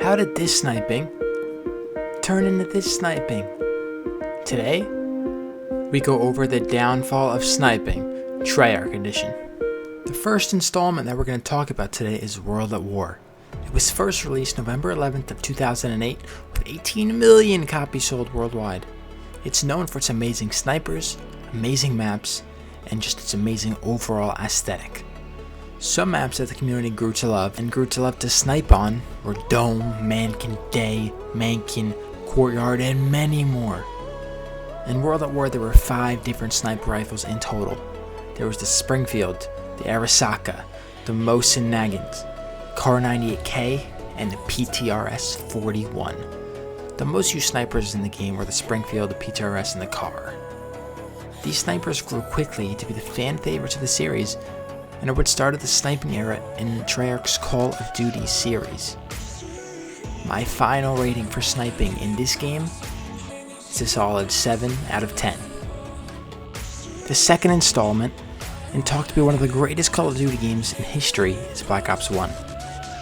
How did this sniping turn into this sniping? Today, we go over the downfall of sniping, TREYARCH edition. The first installment that we're going to talk about today is World at War. It was first released November 11th of 2008 with 18 million copies sold worldwide. It's known for its amazing snipers, amazing maps, and just its amazing overall aesthetic. Some maps that the community grew to love to snipe on were Dome, Mankin Day, Mankin, Courtyard, and many more. In World at War there were 5 different sniper rifles in total. There was the Springfield, the Arasaka, the Mosin Nagant, Kar 98K, and the PTRS-41. The most used snipers in the game were the Springfield, the PTRS, and the Kar. These snipers grew quickly to be the fan favorites of the series, and are what started the sniping era in TREYARCH's Call of Duty series. My final rating for sniping in this game is a solid 7 out of 10. The second installment, and talked to be one of the greatest Call of Duty games in history, is Black Ops 1.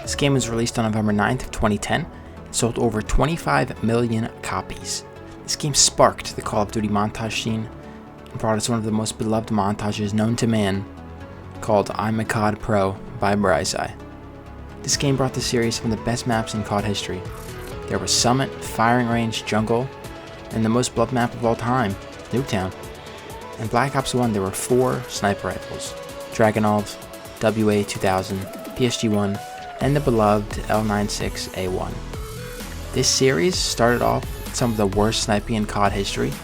This game was released on November 9th of 2010 and sold over 25 million copies. This game sparked the Call of Duty montage scene and brought us one of the most beloved montages known to man, called I'm a COD Pro by Bryzai. This game brought the series some of the best maps in COD history. There was Summit, Firing Range, Jungle, and the most beloved map of all time, Nuketown. In Black Ops 1 there were 4 sniper rifles, Dragunov, WA-2000, PSG-1, and the beloved L96A1. This series started off with some of the worst sniping in COD history,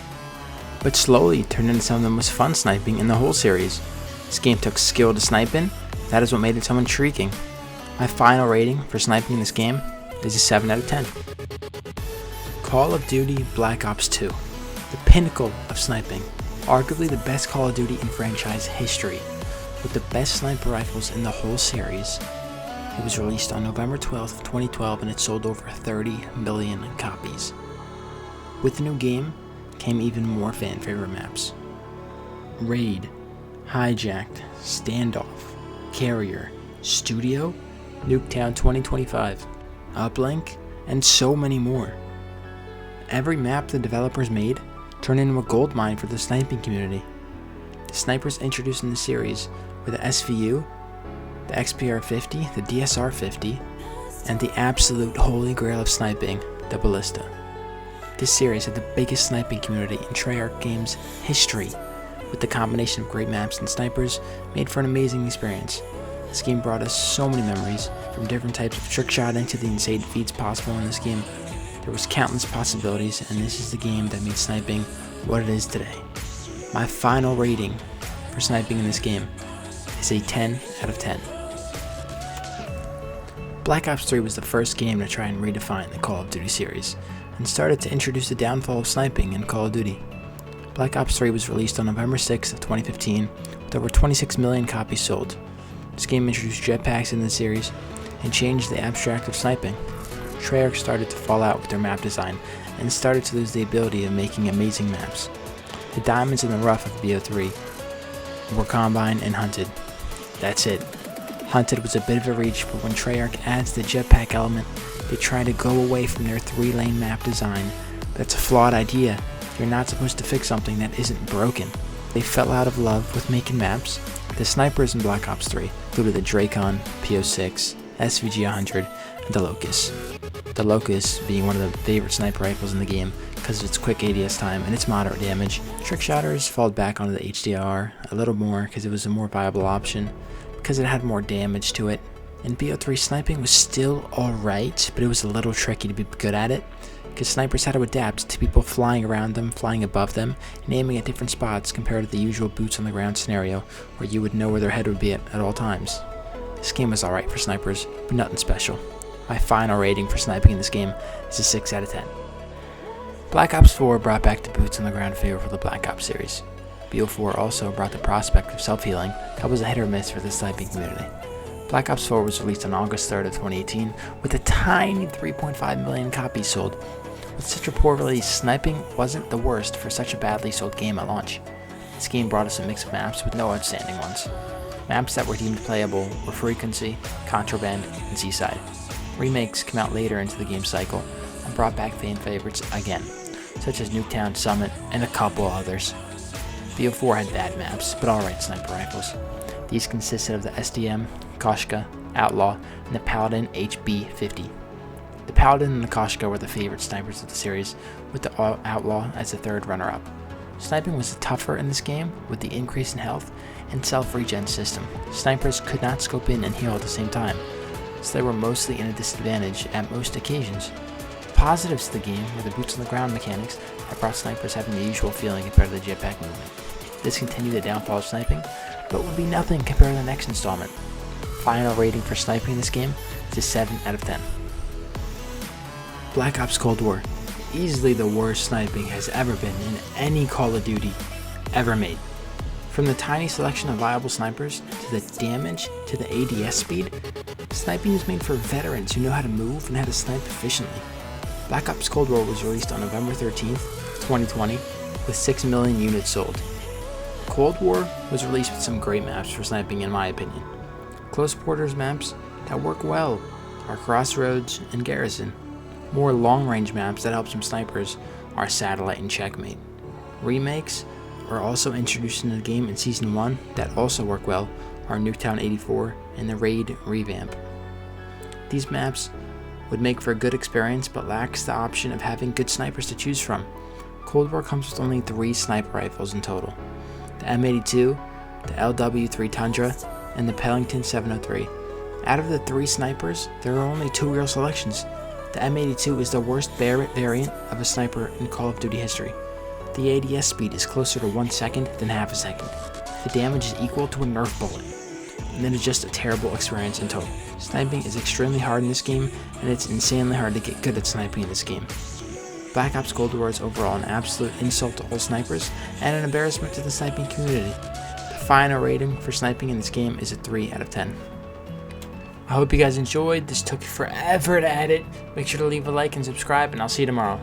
but slowly turned into some of the most fun sniping in the whole series. This game took skill to snipe in, that is what made it so intriguing. My final rating for sniping in this game is a 7 out of 10. Call of Duty Black Ops 2, the pinnacle of sniping, arguably the best Call of Duty in franchise history, with the best sniper rifles in the whole series. It was released on November 12th of 2012 and it sold over 30 million copies. With the new game came even more fan favorite maps: Raid, Hijacked, Standoff, Carrier, Studio, Nuketown 2025, Uplink, and so many more. Every map the developers made turned into a goldmine for the sniping community. The snipers introduced in the series were the SVU, the XPR-50, the DSR-50, and the absolute holy grail of sniping, the Ballista. This series had the biggest sniping community in TREYARCH games history, with the combination of great maps and snipers made for an amazing experience. This game brought us so many memories, from different types of trickshotting to the insane feats possible in this game. There was countless possibilities, and this is the game that made sniping what it is today. My final rating for sniping in this game is a 10 out of 10. Black Ops 3 was the first game to try and redefine the Call of Duty series, and started to introduce the downfall of sniping in Call of Duty. Black Ops 3 was released on November 6th of 2015 with over 26 million copies sold. This game introduced jetpacks in the series and changed the abstract of sniping. TREYARCH started to fall out with their map design and started to lose the ability of making amazing maps. The diamonds in the rough of BO3 were Combine and Hunted. That's it. Hunted was a bit of a reach, but when TREYARCH adds the jetpack element, they try to go away from their 3-lane map design. That's a flawed idea. You're not supposed to fix something that isn't broken. They fell out of love with making maps. The snipers in Black Ops 3 included the Dracon, PO6, SVG-100, and the Locust. The Locust being one of the favorite sniper rifles in the game because of its quick ADS time and its moderate damage. Trickshotters falled back onto the HDR a little more because it was a more viable option, because it had more damage to it. And BO3 sniping was still alright, but it was a little tricky to be good at it, because snipers had to adapt to people flying around them, flying above them, and aiming at different spots compared to the usual boots on the ground scenario where you would know where their head would be at all times. This game was alright for snipers, but nothing special. My final rating for sniping in this game is a 6 out of 10. Black Ops 4 brought back the boots on the ground fever for the Black Ops series. BO4 also brought the prospect of self-healing that was a hit or miss for the sniping community. Black Ops 4 was released on August 3rd of 2018 with a tiny 3.5 million copies sold. With such a poor release, sniping wasn't the worst for such a badly sold game at launch. This game brought us a mix of maps with no outstanding ones. Maps that were deemed playable were Frequency, Contraband, and Seaside. Remakes come out later into the game cycle and brought back fan favorites again, such as Nuketown, Summit, and a couple others. BO4 had bad maps, but alright sniper rifles. These consisted of the SDM, Koshka, Outlaw, and the Paladin HB50. The Paladin and the Koshka were the favorite snipers of the series, with the Outlaw as the third runner-up. Sniping was tougher in this game with the increase in health and self-regen system. Snipers could not scope in and heal at the same time, so they were mostly in a disadvantage at most occasions. Positives to the game were the boots on the ground mechanics that brought snipers having the usual feeling compared to the jetpack movement. This continued the downfall of sniping, but would be nothing compared to the next installment. Final rating for sniping in this game is a 7 out of 10. Black Ops Cold War. Easily the worst sniping has ever been in any Call of Duty ever made. From the tiny selection of viable snipers, to the damage, to the ADS speed, sniping is made for veterans who know how to move and how to snipe efficiently. Black Ops Cold War was released on November 13th, 2020, with 6 million units sold. Cold War was released with some great maps for sniping in my opinion. Close quarters maps that work well are Crossroads and Garrison. More long-range maps that help some snipers are Satellite and Checkmate. Remakes are also introduced into the game in Season 1 that also work well are Nuketown 84 and the Raid revamp. These maps would make for a good experience but lacks the option of having good snipers to choose from. Cold War comes with only 3 sniper rifles in total: the M82, the LW3 Tundra, and the Pellington 703. Out of the 3 snipers, there are only 2 real selections. The M82 is the worst variant of a sniper in Call of Duty history. The ADS speed is closer to 1 second than half a second. The damage is equal to a Nerf bullet, and then it's just a terrible experience in total. Sniping is extremely hard in this game, and it's insanely hard to get good at sniping in this game. Black Ops Cold War is overall an absolute insult to all snipers, and an embarrassment to the sniping community. The final rating for sniping in this game is a 3 out of 10. I hope you guys enjoyed. This took forever to edit. Make sure to leave a like and subscribe, and I'll see you tomorrow.